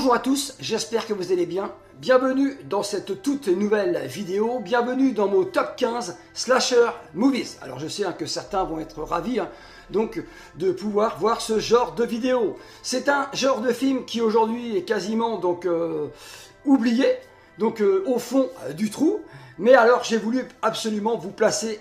Bonjour à tous, j'espère que vous allez bien. Bienvenue dans cette toute nouvelle vidéo, bienvenue dans mon top 15 slasher movies. Alors je sais que certains vont être ravis donc de pouvoir voir ce genre de vidéo. C'est un genre de film qui aujourd'hui est quasiment oublié, au fond du trou. Mais alors j'ai voulu absolument vous placer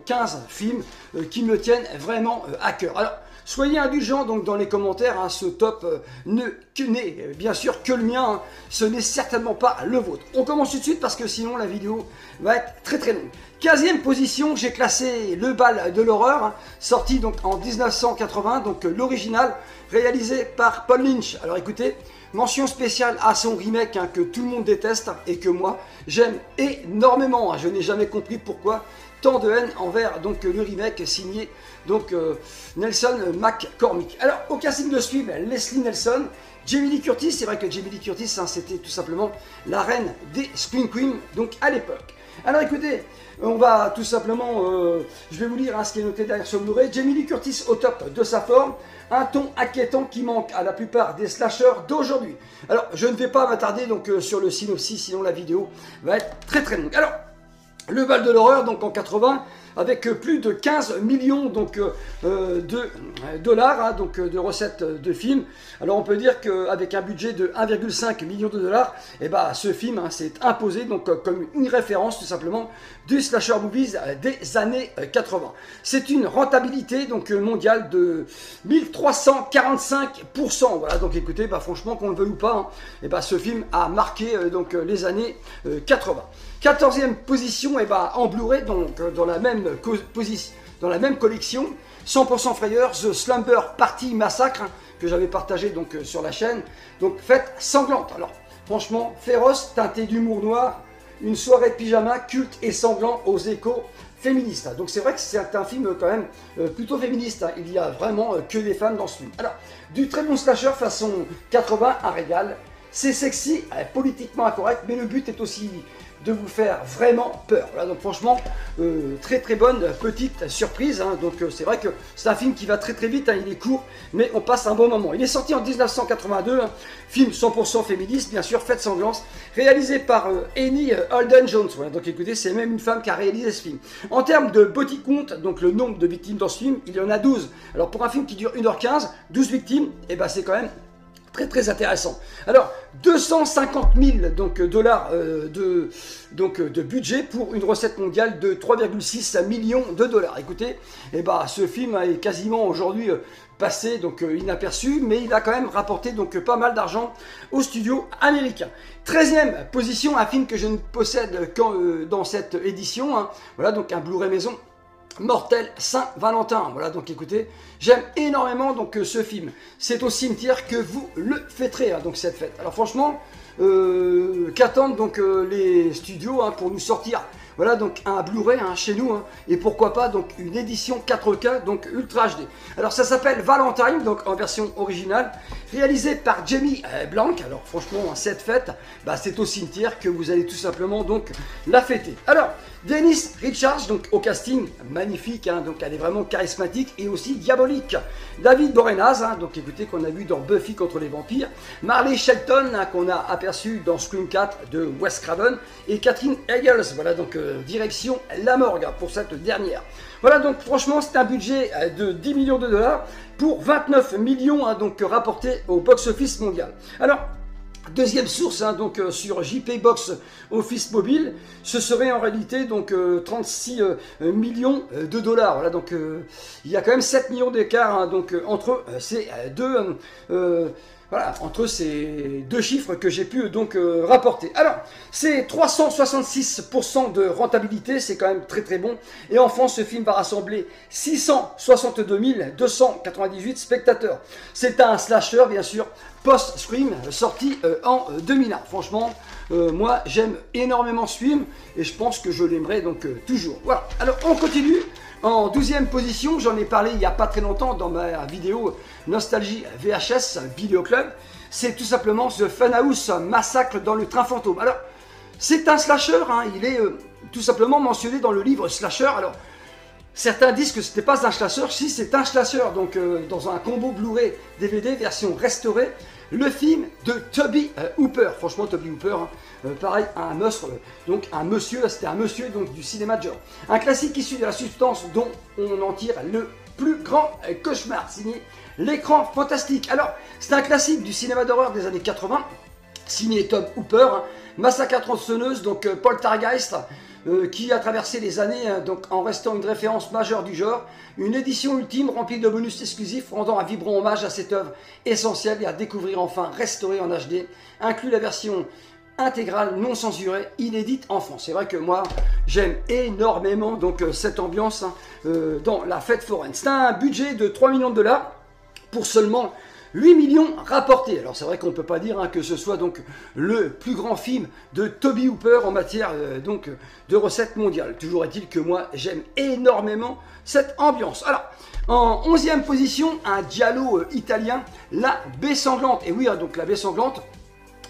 15 films qui me tiennent vraiment à cœur. Alors soyez indulgents dans les commentaires, ce top n'est bien sûr que le mien, ce n'est certainement pas le vôtre. On commence tout de suite parce que sinon la vidéo va être très longue. 15e position, j'ai classé Le Bal de l'horreur, sorti en 1980, l'original réalisé par Paul Lynch. Alors écoutez, mention spéciale à son remake que tout le monde déteste et que moi j'aime énormément. Je n'ai jamais compris pourquoi tant de haine envers le remake signé Nelson McCormick. Alors au casting de ce film, Leslie Nielsen, Jamie Lee Curtis. C'est vrai que Jamie Lee Curtis c'était tout simplement la reine des Scream Queens à l'époque. Alors écoutez, on va tout simplement, je vais vous lire ce qui est noté derrière ce Blu-ray. Jamie Lee Curtis au top de sa forme, un ton inquiétant qui manque à la plupart des slashers d'aujourd'hui. Alors je ne vais pas m'attarder sur le synopsis, sinon la vidéo va être très longue. Alors, Le Bal de l'horreur en 80, avec plus de 15 millions de dollars de recettes de film. Alors on peut dire qu'avec un budget de 1,5 million de dollars, ce film s'est imposé comme une référence tout simplement du slasher movies des années 80. C'est une rentabilité mondiale de 1345%. Voilà, écoutez, franchement qu'on le veuille ou pas, ce film a marqué les années 80. 14e position, en Blu-ray, dans la même position, dans la même collection, 100% Frayeur, The Slumber Party Massacre, que j'avais partagé sur la chaîne, fête sanglante. Alors franchement, féroce, teinté d'humour noir, une soirée de pyjama culte et sanglant aux échos féministes. Donc c'est vrai que c'est un film quand même plutôt féministe, il y a vraiment que des femmes dans ce film. Alors, du très bon slasher façon 80, un régal, c'est sexy, politiquement incorrect, mais le but est aussi de vous faire vraiment peur. Voilà, franchement, très bonne petite surprise. C'est vrai que c'est un film qui va très vite, il est court, mais on passe un bon moment. Il est sorti en 1982, film 100% féministe, bien sûr, fête sanglante, réalisé par Annie Holden-Jones. Voilà, écoutez, c'est même une femme qui a réalisé ce film. En termes de body count, le nombre de victimes dans ce film, il y en a 12. Alors pour un film qui dure 1h15, 12 victimes, c'est quand même très intéressant. Alors 250 000 dollars de budget pour une recette mondiale de 3,6 millions de dollars. Écoutez, ce film est quasiment aujourd'hui passé inaperçu, mais il a quand même rapporté pas mal d'argent aux studios américains. 13e position, un film que je ne possède qu'en dans cette édition, voilà, un Blu-ray maison, Mortel Saint-Valentin. Voilà, écoutez, j'aime énormément ce film. C'est au cimetière que vous le fêterez, cette fête. Alors franchement, qu'attendent les studios pour nous sortir, voilà, un Blu-ray chez nous, et pourquoi pas une édition 4K Ultra HD. Alors ça s'appelle Valentine, en version originale, réalisé par Jamie Blanc. Alors franchement, cette fête, c'est au cimetière que vous allez tout simplement la fêter. Alors Dennis Richards au casting, magnifique, elle est vraiment charismatique et aussi diabolique. David Boreanaz, écoutez, qu'on a vu dans Buffy contre les vampires, Marley Shelton, qu'on a aperçu dans Scream 4 de Wes Craven, et Catherine Eggers. Voilà, direction la morgue pour cette dernière. Voilà, franchement, c'est un budget de 10 millions de dollars pour 29 millions rapportés au box-office mondial. Alors, deuxième source, sur JP Box Office Mobile, ce serait en réalité 36 millions de dollars. Voilà, il y a quand même 7 millions d'écart entre ces deux. Voilà, entre ces deux chiffres que j'ai pu rapporter. Alors, c'est 366% de rentabilité, c'est quand même très bon. Et enfin, ce film va rassembler 662 298 spectateurs. C'est un slasher, bien sûr, post-Scream, sorti en 2001. Franchement, moi, j'aime énormément ce film et je pense que je l'aimerai toujours. Voilà, alors on continue. En 12e position, j'en ai parlé il n'y a pas très longtemps dans ma vidéo Nostalgie VHS Vidéo Club, c'est tout simplement The Funhouse Massacre dans le train fantôme. Alors, c'est un slasher, il est tout simplement mentionné dans le livre Slasher. Alors, Certains disent que c'était pas un slasher, si c'est un slasher, donc dans un combo Blu-ray DVD version restaurée, le film de Toby Hooper. Franchement, Toby Hooper, pareil, un monstre, donc un monsieur, c'était un monsieur donc du cinéma de genre. Un classique issu de la substance dont on en tire le plus grand cauchemar, signé L'écran fantastique. Alors, c'est un classique du cinéma d'horreur des années 80, signé Toby Hooper, Massacre à tronçonneuse, donc Poltergeist, qui a traversé les années donc en restant une référence majeure du genre, une édition ultime remplie de bonus exclusifs rendant un vibrant hommage à cette œuvre essentielle et à découvrir enfin restaurée en HD, inclut la version intégrale non censurée, inédite en France. C'est vrai que moi j'aime énormément donc cette ambiance dans la fête foraine. C'est un budget de 3 millions de dollars pour seulement 8 millions rapportés. Alors c'est vrai qu'on ne peut pas dire que ce soit donc le plus grand film de Toby Hooper en matière donc de recettes mondiales. Toujours est-il que moi j'aime énormément cette ambiance. Alors en 11e position, un giallo italien, La Baie Sanglante. Et oui, donc La Baie Sanglante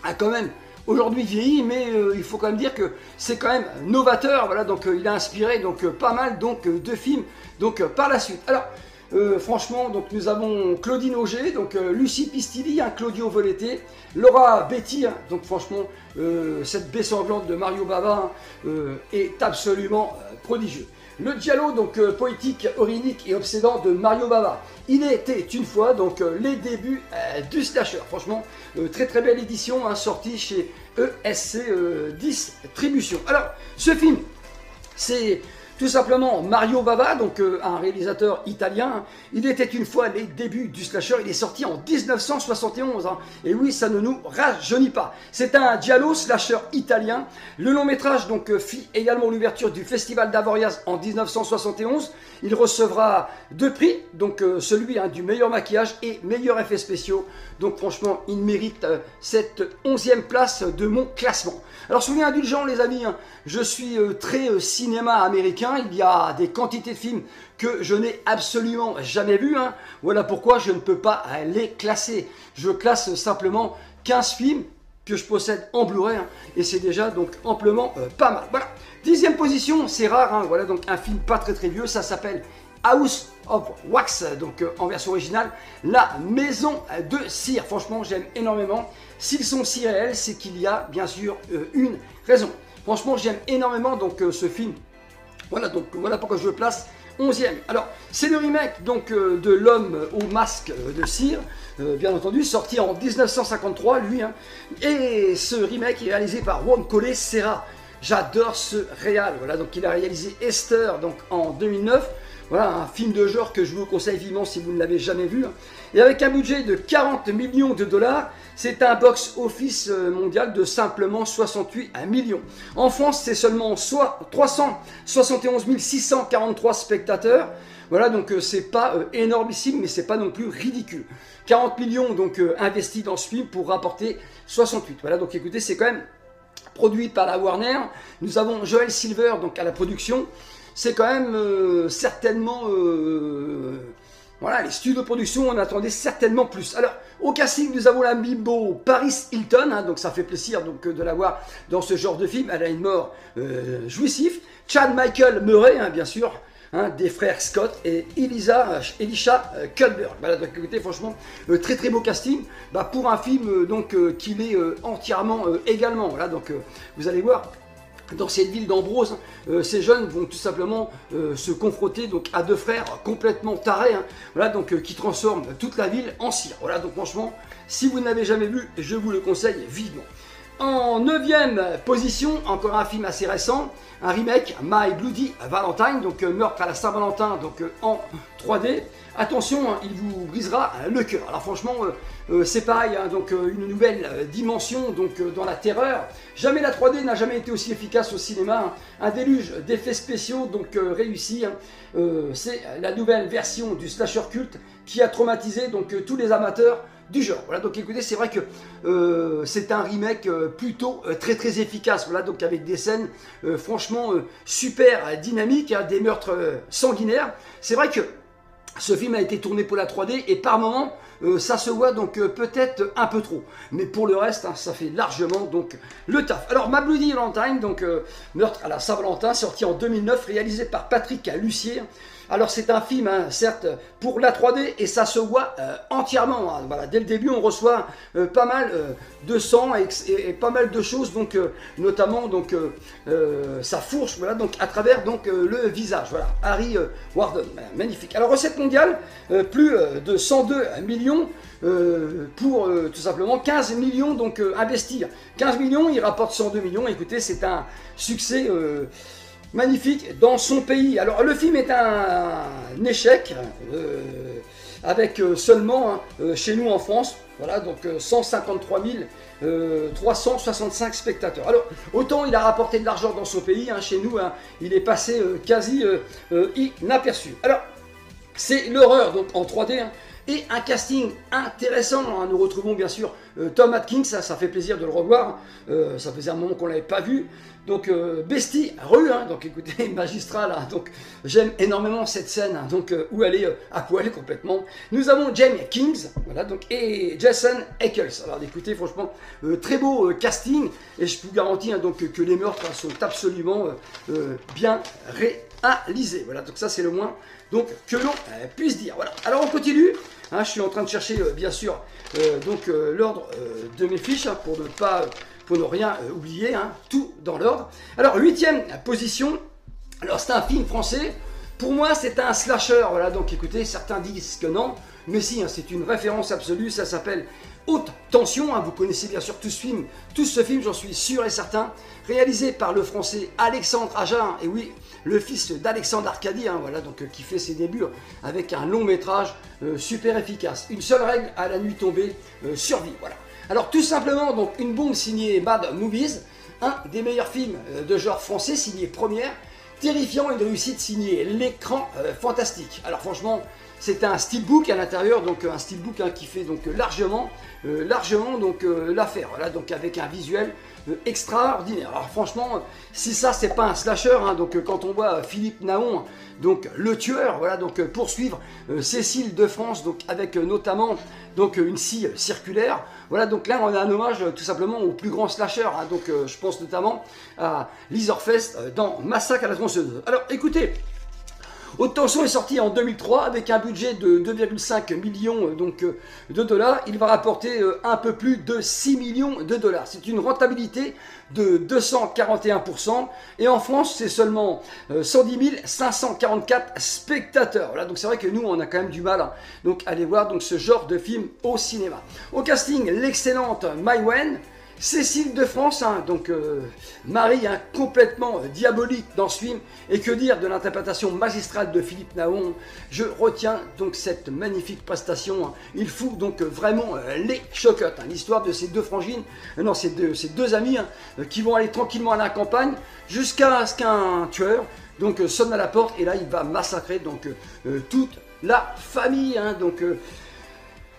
a quand même aujourd'hui vieilli, mais il faut quand même dire que c'est quand même novateur. Voilà, donc il a inspiré donc pas mal donc de films donc par la suite. Alors franchement, donc nous avons Claudine Auger, donc Lucie Pistilli, Claudio Voleté, Laura Betty, donc franchement cette baie sanglante de Mario Bava est absolument prodigieux. Le giallo donc poétique, orinique et obsédant de Mario Bava. Il était une fois donc les débuts du slasher. Franchement, très très belle édition sortie chez ESC Distribution. Alors, ce film, c'est tout simplement Mario Bava, donc un réalisateur italien. Il était une fois les débuts du slasher. Il est sorti en 1971. Et oui, ça ne nous rajeunit pas. C'est un giallo slasher italien. Le long métrage donc fit également l'ouverture du Festival d'Avoriaz en 1971. Il recevra 2 prix, donc celui du meilleur maquillage et meilleur effets spéciaux. Donc franchement, il mérite cette 11e place de mon classement. Alors soyez indulgents les amis, je suis très cinéma américain, il y a des quantités de films que je n'ai absolument jamais vus. Voilà pourquoi je ne peux pas les classer. Je classe simplement 15 films que je possède en Blu-ray et c'est déjà donc amplement pas mal. Voilà, 10e position, c'est rare, voilà donc un film pas très très vieux, ça s'appelle House of Wax, donc en version originale, La Maison de Cire. Franchement, j'aime énormément. S'ils sont si réels, c'est qu'il y a bien sûr une raison. Franchement, j'aime énormément donc ce film. Voilà, donc voilà pourquoi je le place 11e. Alors, c'est le remake donc de L'Homme au masque de cire, bien entendu, sorti en 1953, lui. Et ce remake est réalisé par Juan Collet Serra. J'adore ce réal. Voilà, donc il a réalisé Esther donc en 2009. Voilà, un film de genre que je vous conseille vivement si vous ne l'avez jamais vu. Et avec un budget de 40 millions de dollars, c'est un box-office mondial de simplement 68 millions. En France, c'est seulement 371 643 spectateurs. Voilà, donc c'est pas énormissime, mais c'est pas non plus ridicule. 40 millions donc investis dans ce film pour rapporter 68. Voilà, donc écoutez, c'est quand même produit par la Warner. Nous avons Joel Silver donc à la production. C'est quand même certainement... voilà, les studios de production, on attendait certainement plus. Alors, au casting, nous avons la bimbo Paris Hilton, donc ça fait plaisir donc, de la voir dans ce genre de film. Elle a une mort jouissive. Chad Michael Murray, bien sûr, des frères Scott et Elisha Cuthbert. Voilà, donc écoutez, franchement, très très beau casting pour un film donc qu'il est entièrement également. Voilà, donc vous allez voir. Dans cette ville d'Ambrose, ces jeunes vont tout simplement se confronter donc à 2 frères complètement tarés, voilà, donc qui transforment toute la ville en cire. Voilà, donc franchement, si vous n'avez jamais vu, je vous le conseille vivement. En 9e position, encore un film assez récent, un remake, My Bloody Valentine, donc Meurtre à la Saint-Valentin, donc en 3D. Attention, il vous brisera le cœur. Alors franchement, c'est pareil, donc une nouvelle dimension donc dans la terreur. Jamais la 3D n'a jamais été aussi efficace au cinéma. Un déluge d'effets spéciaux donc réussi. C'est la nouvelle version du slasher culte qui a traumatisé donc tous les amateurs du genre. Voilà, donc écoutez, c'est vrai que c'est un remake plutôt très très efficace. Voilà, donc avec des scènes franchement super dynamiques, des meurtres sanguinaires. C'est vrai que ce film a été tourné pour la 3D et par moments, ça se voit donc peut-être un peu trop. Mais pour le reste, hein, ça fait largement donc le taf. Alors, Ma Bloody Valentine, donc Meurtre à la Saint-Valentin, sorti en 2009, réalisé par Patrick Lussier. Alors c'est un film, hein, certes, pour la 3D et ça se voit entièrement. Hein. Voilà, dès le début, on reçoit pas mal de sang et pas mal de choses, donc notamment donc sa fourche, voilà, donc à travers donc le visage. Voilà, Harry Warden, magnifique. Alors recette mondiale, plus de 102 millions. Pour tout simplement 15 millions donc investir. 15 millions, il rapporte 102 millions. Écoutez, c'est un succès magnifique dans son pays. Alors le film est un échec avec seulement chez nous en France, voilà, donc 153 365 spectateurs. Alors autant il a rapporté de l'argent dans son pays, hein, chez nous, hein, il est passé quasi inaperçu. Alors c'est l'horreur donc en 3D. Hein, et un casting intéressant, hein. Nous retrouvons bien sûr Tom Atkins, ça fait plaisir de le revoir, ça faisait un moment qu'on ne l'avait pas vu. Donc Bestie Rue, hein, donc écoutez, magistral, hein, donc j'aime énormément cette scène, hein, donc où elle est à poil complètement. Nous avons James Kings, voilà, donc, et Jason Ackles. Alors écoutez, franchement, très beau casting, et je vous garantis hein, donc, que les meurtres sont absolument bien réalisés. Voilà, donc ça c'est le moins donc, que l'on puisse dire. Voilà. Alors on continue. Hein, je suis en train de chercher bien sûr l'ordre de mes fiches hein, pour ne rien oublier, hein, tout dans l'ordre. Alors 8e position, alors c'est un film français, pour moi c'est un slasher, voilà, donc écoutez, certains disent que non, mais si, hein, c'est une référence absolue, ça s'appelle Haute Tension, hein, vous connaissez bien sûr tout ce film, j'en suis sûr et certain, réalisé par le français Alexandre Aja, et oui, le fils d'Alexandre Arcadi, hein, voilà, donc, qui fait ses débuts avec un long métrage super efficace. Une seule règle à la nuit tombée, survie, voilà. Alors tout simplement, donc une bombe signée Mad Movies, un des meilleurs films de genre français, signé Première, terrifiant, une réussite signée L'écran fantastique. Alors franchement, c'est un steelbook à l'intérieur, donc un steelbook hein, qui fait donc largement donc l'affaire. Voilà, donc avec un visuel extraordinaire. Alors franchement, si ça c'est pas un slasher, hein, donc quand on voit Philippe Naon, donc le tueur, voilà, donc poursuivre Cécile de France, donc avec notamment donc une scie circulaire. Voilà, donc là on a un hommage tout simplement au plus grand slasher, hein, donc je pense notamment à Leatherface dans Massacre à la tronçonneuse. Alors écoutez, Haute Tension est sorti en 2003 avec un budget de 2,5 millions donc, de dollars. Il va rapporter un peu plus de 6 millions de dollars. C'est une rentabilité de 241%. Et en France, c'est seulement 110 544 spectateurs. Voilà, donc c'est vrai que nous, on a quand même du mal hein, donc, à aller voir donc, ce genre de film au cinéma. Au casting, l'excellente Mai Wen. Cécile de France, hein, donc Marie hein, complètement diabolique dans ce film, et que dire de l'interprétation magistrale de Philippe Naon. Je retiens donc cette magnifique prestation, hein. Il fout donc vraiment les chocottes, hein. L'histoire de ces deux frangines, non ces deux amis hein, qui vont aller tranquillement à la campagne jusqu'à ce qu'un tueur donc sonne à la porte, et là il va massacrer donc toute la famille, hein. Donc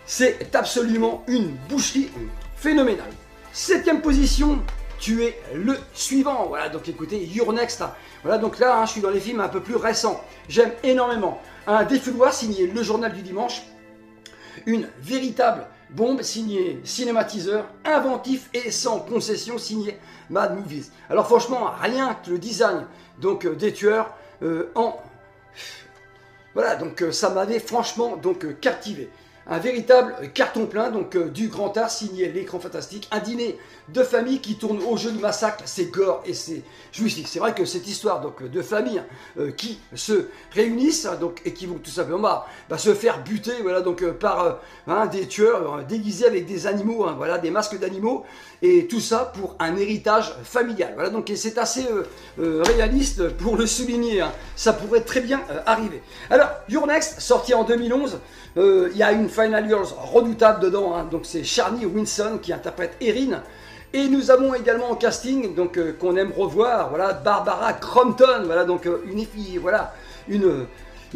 c'est absolument une boucherie phénoménale. 7e position, tu es le suivant. Voilà, donc écoutez, You're Next. Voilà, donc là, hein, je suis dans les films un peu plus récents. J'aime énormément. Un défouloir signé Le Journal du Dimanche. Une véritable bombe signée Cinématiseur. Inventif et sans concession signé Mad Movies. Alors franchement, rien que le design donc, des tueurs Voilà, donc ça m'avait franchement donc captivé. Un véritable carton plein, donc du grand art signé L'écran fantastique. Un dîner de famille qui tourne au jeu du massacre, c'est gore et c'est jouissif. C'est vrai que cette histoire donc, de famille qui se réunissent donc, et qui vont tout simplement se faire buter voilà, donc, par des tueurs déguisés avec des animaux, hein, voilà, des masques d'animaux. Et tout ça pour un héritage familial. Voilà, donc c'est assez réaliste pour le souligner. Hein. Ça pourrait très bien arriver. Alors, You're Next, sorti en 2011. Il y a une Final Girls redoutable dedans, hein, donc c'est Charlie Winston qui interprète Erin. Et nous avons également en casting, donc qu'on aime revoir, voilà, Barbara Crampton, voilà, donc une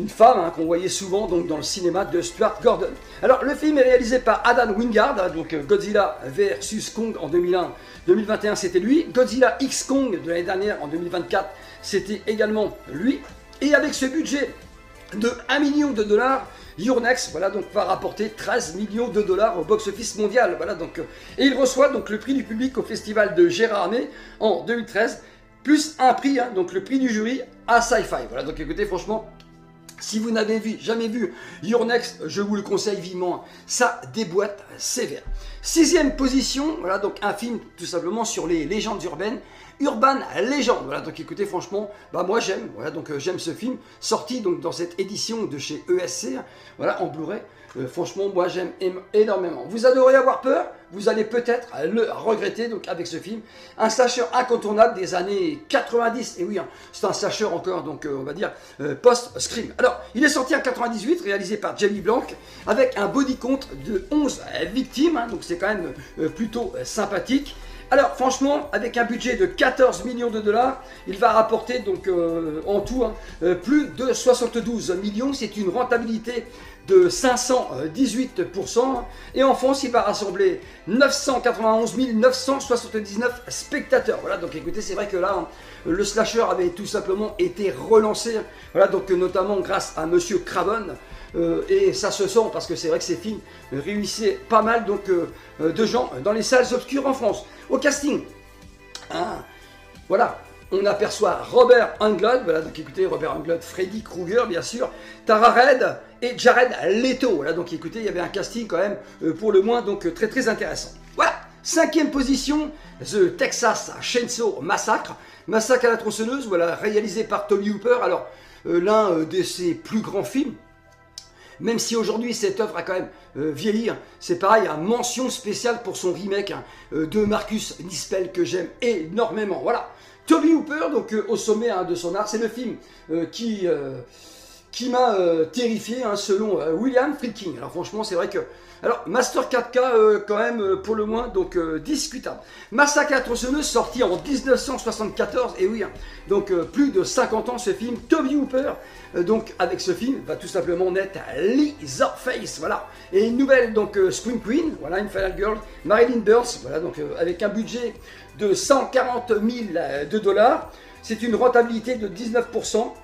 femme hein, qu'on voyait souvent donc, dans le cinéma de Stuart Gordon. Alors le film est réalisé par Adam Wingard, hein, donc Godzilla vs Kong en 2001, 2021 c'était lui, Godzilla X Kong de l'année dernière en 2024 c'était également lui. Et avec ce budget de 1 million de dollars, Your Next, voilà, donc va rapporter 13 millions de dollars au box-office mondial, voilà, donc, et il reçoit donc le prix du public au festival de Gérardmer en 2013, plus un prix, hein, donc le prix du jury à Sci-Fi, voilà, donc écoutez, franchement, si vous n'avez jamais vu Your Next, je vous le conseille vivement, ça déboîte sévère. 6e position, voilà, donc un film tout simplement sur les légendes urbaines, Urban Legend, voilà, donc écoutez, franchement, bah moi j'aime, voilà, donc j'aime ce film, sorti donc dans cette édition de chez ESC, voilà, en Blu-ray. Franchement, moi j'aime énormément. Vous adorez avoir peur, vous allez peut-être le regretter donc avec ce film. Un slasher incontournable des années 90, et oui, hein, c'est un slasher encore, donc on va dire post-Scream. Alors, il est sorti en 98, réalisé par Jamie Blanc, avec un body count de 11 victimes, hein, donc c'est quand même plutôt sympathique. Alors franchement, avec un budget de 14 millions de dollars, il va rapporter donc en tout plus de 72 millions. C'est une rentabilité de 518%. Et en France, il va rassembler 991 979 spectateurs. Voilà, donc écoutez, c'est vrai que là, le slasher avait tout simplement été relancé. Voilà, donc notamment grâce à Monsieur Craven. Et ça se sent parce que c'est vrai que ces films réunissaient pas mal donc, de gens dans les salles obscures en France. Au casting, hein, voilà, on aperçoit Robert Englund, voilà, donc écoutez, Robert Englund, Freddy Krueger bien sûr, Tara Reid et Jared Leto, voilà, donc écoutez, il y avait un casting quand même pour le moins donc très très intéressant. Voilà, 5e position, The Texas Chainsaw Massacre, Massacre à la tronçonneuse, voilà, réalisé par Tobe Hooper, alors l'un de ses plus grands films. Même si aujourd'hui cette œuvre a quand même vieilli, hein, c'est pareil, une mention spéciale pour son remake hein, de Marcus Nispel que j'aime énormément. Voilà, Tobe Hooper, donc au sommet hein, de son art, c'est le film qui m'a terrifié hein, selon William Friedkin. Alors franchement, c'est vrai que... Alors, Master 4K quand même pour le moins, donc discutable. Massacre à la tronçonneuse, sorti en 1974, et oui, hein, donc plus de 50 ans ce film. Tobe Hooper, donc avec ce film, va tout simplement naître Leatherface, voilà. Et une nouvelle, donc Scream Queen, voilà, une Final Girl, Marilyn Burns, voilà, donc avec un budget de 140 000 de dollars. C'est une rentabilité de 19%.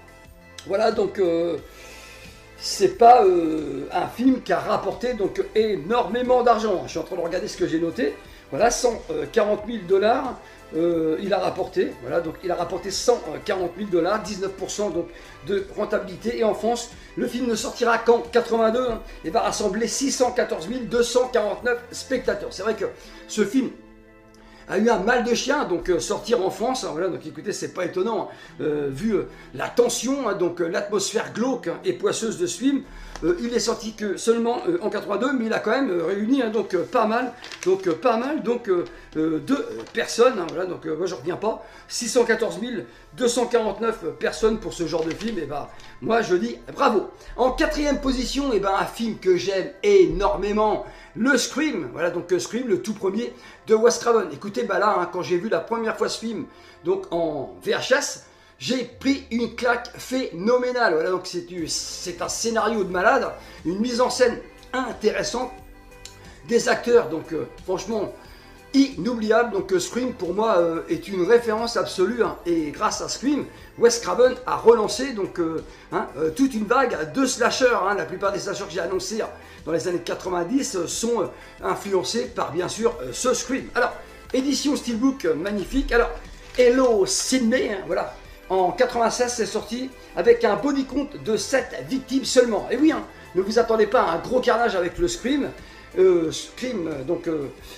Voilà, donc... c'est pas un film qui a rapporté donc énormément d'argent. Je suis en train de regarder ce que j'ai noté. Voilà, 140 000 dollars, il a rapporté. Voilà, donc il a rapporté 140 000 dollars, 19% donc de rentabilité. Et en France, le film ne sortira qu'en 82 hein, et va rassembler 614 249 spectateurs. C'est vrai que ce film a eu un mal de chien, donc sortir en France, hein, voilà, donc écoutez, c'est pas étonnant, hein, vu la tension, hein, donc l'atmosphère glauque hein, et poisseuse de ce film. Il est sorti que seulement en 82, mais il a quand même réuni hein, donc pas mal de personnes. Hein, voilà, donc moi je reviens pas. 614 249 personnes pour ce genre de film. Et bah moi je dis bravo. En 4e position, et ben un film que j'aime énormément, le Scream. Voilà donc Scream, le tout premier de Wes Craven. Écoutez, bah là hein, quand j'ai vu la première fois ce film, donc en VHS. J'ai pris une claque phénoménale. Voilà, donc c'est un scénario de malade, une mise en scène intéressante, des acteurs, donc franchement inoubliable. Donc Scream pour moi est une référence absolue hein, et grâce à Scream, Wes Craven a relancé donc toute une vague de slashers. Hein. La plupart des slashers que j'ai annoncés dans les années 90 sont influencés par bien sûr ce Scream. Alors édition Steelbook magnifique. Alors Hello Sydney, hein, voilà. En 96, c'est sorti avec un body count de 7 victimes seulement. Et oui, hein, ne vous attendez pas à un gros carnage avec le Scream. Scream, donc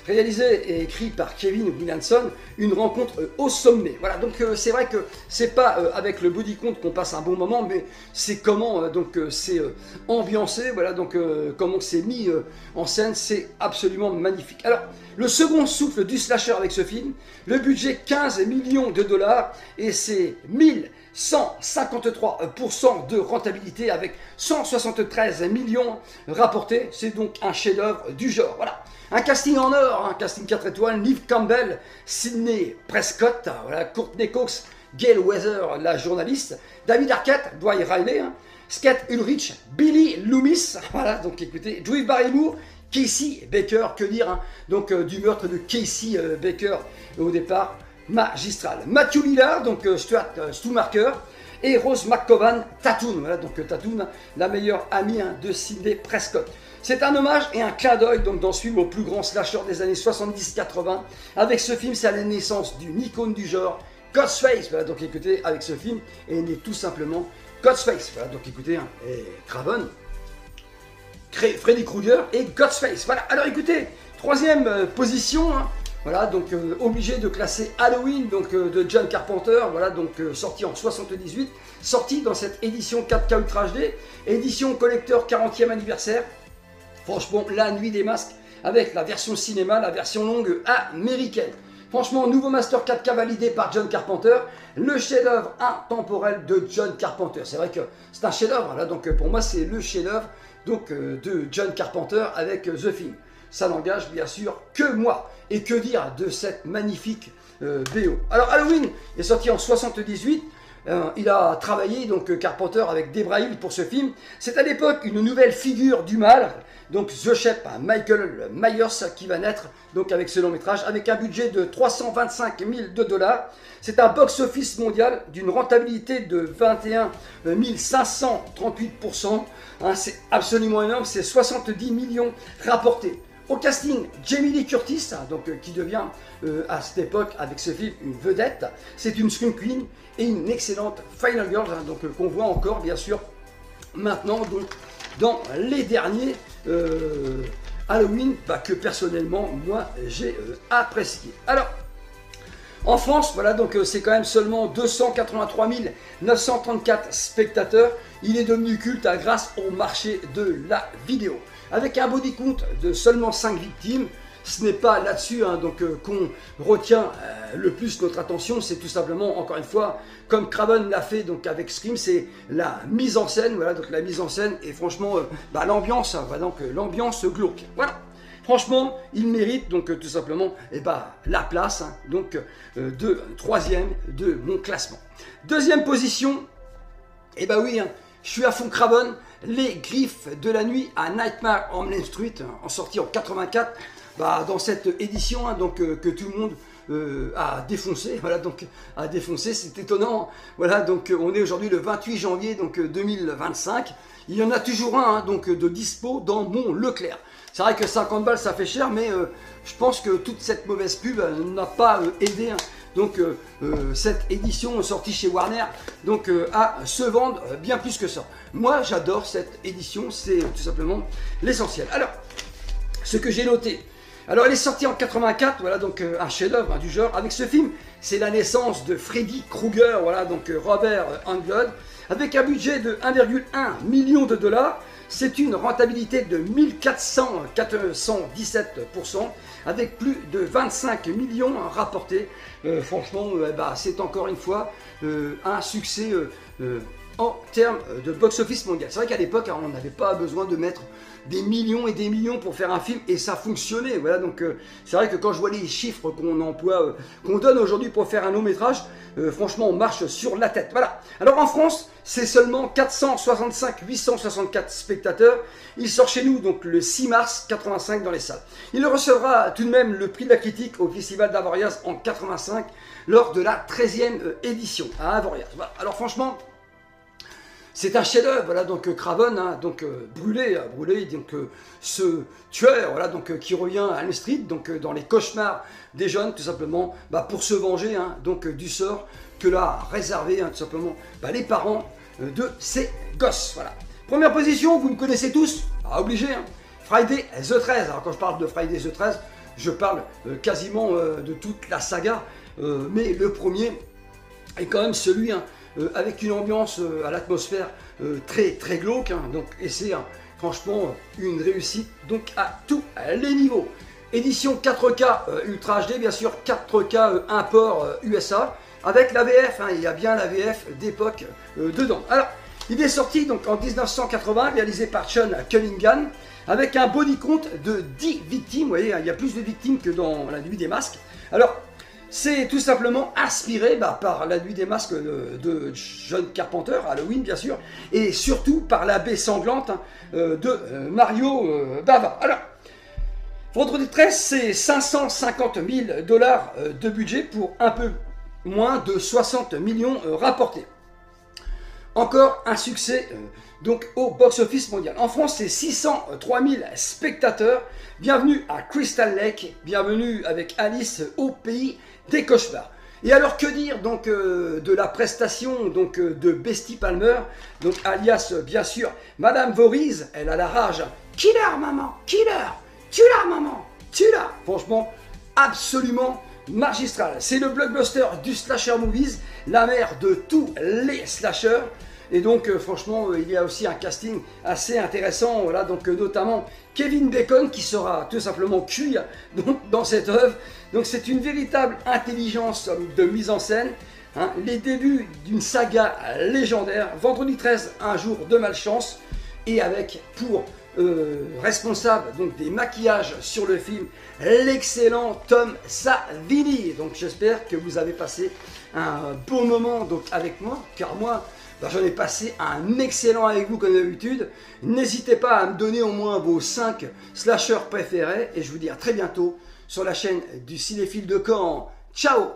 réalisé et écrit par Kevin Williamson, une rencontre au sommet. Voilà, donc c'est vrai que c'est pas avec le body count qu'on passe un bon moment, mais c'est comment donc c'est ambiancé, voilà, donc comment c'est mis en scène, c'est absolument magnifique. Alors, le second souffle du slasher avec ce film, le budget 15 millions de dollars et c'est 1153% de rentabilité avec 173 millions rapportés. C'est donc un chef-d'œuvre du genre. Voilà, un casting en or, un casting 4 étoiles, Neve Campbell, Sidney Prescott, voilà, Courtney Cox, Gail Weather, la journaliste, David Arquette, Dwight Riley, hein, Scott Ulrich, Billy Loomis, voilà, donc écoutez, Drew Barrymore, Casey Baker, que dire, hein, donc du meurtre de Casey Baker au départ, magistral. Matthew Lillard, donc Stuart Schumacher, et Rose McGowan, Tatum. Voilà, donc Tatum, la meilleure amie de Sidney Prescott. C'est un hommage et un clin d'œil donc dans ce film au plus grand slasher des années 70-80. Avec ce film, c'est la naissance d'une icône du genre, Ghostface. Voilà, donc écoutez, avec ce film est né tout simplement Ghostface. Voilà, donc écoutez, et Craven, Freddy Krueger et Ghostface. Voilà, alors écoutez, troisième position, voilà, donc obligé de classer Halloween donc, de John Carpenter, voilà, donc sorti en 78, sorti dans cette édition 4K Ultra HD, édition collector 40e anniversaire. Franchement, la nuit des masques avec la version cinéma, la version longue américaine. Franchement, nouveau master 4K validé par John Carpenter, le chef-d'œuvre intemporel de John Carpenter. C'est vrai que c'est un chef-d'œuvre, là, donc pour moi c'est le chef-d'œuvre donc de John Carpenter avec The Thing. Ça n'engage bien sûr que moi. Et que dire de cette magnifique BO. Alors Halloween est sorti en 78. Il a travaillé donc Carpenter avec Debra Hill pour ce film. C'est à l'époque une nouvelle figure du mal, donc The Shape, Michael Myers qui va naître donc avec ce long métrage avec un budget de 325 000 $. C'est un box-office mondial d'une rentabilité de 21 538%. C'est absolument énorme, c'est 70 millions rapportés. Au casting, Jamie Lee Curtis, donc, qui devient à cette époque avec ce film une vedette. C'est une Scream Queen et une excellente Final Girl, donc qu'on voit encore bien sûr maintenant donc, dans les derniers Halloween que personnellement moi j'ai apprécié. Alors en France, voilà, donc c'est quand même seulement 283 934 spectateurs. Il est devenu culte grâce au marché de la vidéo. Avec un body count de seulement 5 victimes, ce n'est pas là-dessus donc qu'on retient le plus notre attention, c'est tout simplement, encore une fois, comme Craven l'a fait donc avec Scream, c'est la mise en scène, voilà, donc la mise en scène et franchement l'ambiance, voilà, donc l'ambiance glauque. Voilà. Franchement, il mérite donc tout simplement la place donc, de troisième de mon classement. Deuxième position, oui, je suis à fond Craven, Les Griffes de la Nuit à Nightmare on Main Street, en sortie en 84, dans cette édition donc, que tout le monde a défoncé, voilà, donc a défoncé, c'est étonnant, voilà, donc on est aujourd'hui le 28 janvier donc 2025, il y en a toujours un donc de dispo dans mon Leclerc. C'est vrai que 50 balles ça fait cher, mais je pense que toute cette mauvaise pub n'a pas aidé donc cette édition sortie chez Warner donc à se vendre bien plus que ça. Moi j'adore cette édition, c'est tout simplement l'essentiel. Alors, ce que j'ai noté, alors elle est sortie en 84, voilà, donc un chef-d'œuvre du genre. Avec ce film, c'est la naissance de Freddy Krueger, voilà, donc Robert Englund, avec un budget de 1,1 million de $. C'est une rentabilité de 1417%, avec plus de 25 millions rapportés. Franchement, c'est encore une fois un succès en termes de box-office mondial. C'est vrai qu'à l'époque, on n'avait pas besoin de mettre des millions et des millions pour faire un film et ça fonctionnait. Voilà, donc c'est vrai que quand je vois les chiffres qu'on emploie, qu'on donne aujourd'hui pour faire un long métrage, franchement, on marche sur la tête. Voilà. Alors en France, c'est seulement 465 864 spectateurs. Il sort chez nous donc le 6 mars 85 dans les salles. Il recevra tout de même le prix de la critique au Festival d'Avoriaz en 85 lors de la 13e édition à Avoriaz. Voilà. Alors franchement, c'est un chef-d'œuvre, voilà, donc Craven, donc brûlé, donc ce tueur, voilà, donc qui revient à Elm Street, donc dans les cauchemars des jeunes, tout simplement, pour se venger, donc du sort que l'a réservé, tout simplement, les parents de ces gosses, voilà. Première position, vous me connaissez tous, obligé, Friday the 13. Alors quand je parle de Friday the 13, je parle quasiment de toute la saga, mais le premier est quand même celui avec une ambiance à l'atmosphère très très glauque, donc, et c'est franchement une réussite donc à tous les niveaux. Édition 4K Ultra HD, bien sûr 4K import USA, avec la VF, il y a bien la VF d'époque dedans. Alors, il est sorti donc en 1980, réalisé par Sean Cunningham, avec un body count de 10 victimes. Vous voyez, il y a plus de victimes que dans La Nuit des Masques. Alors, c'est tout simplement inspiré par La Nuit des Masques de John Carpenter, Halloween bien sûr, et surtout par La Baie Sanglante de Mario Bava. Alors, Vendredi 13, c'est 550 000 $ de budget pour un peu moins de 60 millions rapportés. Encore un succès donc au box-office mondial. En France, c'est 603 000 spectateurs. Bienvenue à Crystal Lake, bienvenue avec Alice au pays des cauchemars. Et alors que dire donc de la prestation donc de Bestie Palmer, donc alias bien sûr Madame Voorhees, elle a la rage. Killer maman, killer, tue-la maman, tue-la. Franchement, absolument magistral. C'est le blockbuster du slasher movies, la mère de tous les slashers. Et donc franchement, il y a aussi un casting assez intéressant, voilà, donc notamment Kevin Bacon qui sera tout simplement cuit donc, dans cette œuvre. Donc c'est une véritable intelligence de mise en scène, hein, les débuts d'une saga légendaire. Vendredi 13, un jour de malchance, et avec pour responsable donc des maquillages sur le film l'excellent Tom Savini. Donc j'espère que vous avez passé un bon moment donc avec moi, car moi j'en ai passé un excellent avec vous comme d'habitude. N'hésitez pas à me donner au moins vos 5 slashers préférés, et je vous dis à très bientôt sur la chaîne du Cinéphile de Caen. Ciao!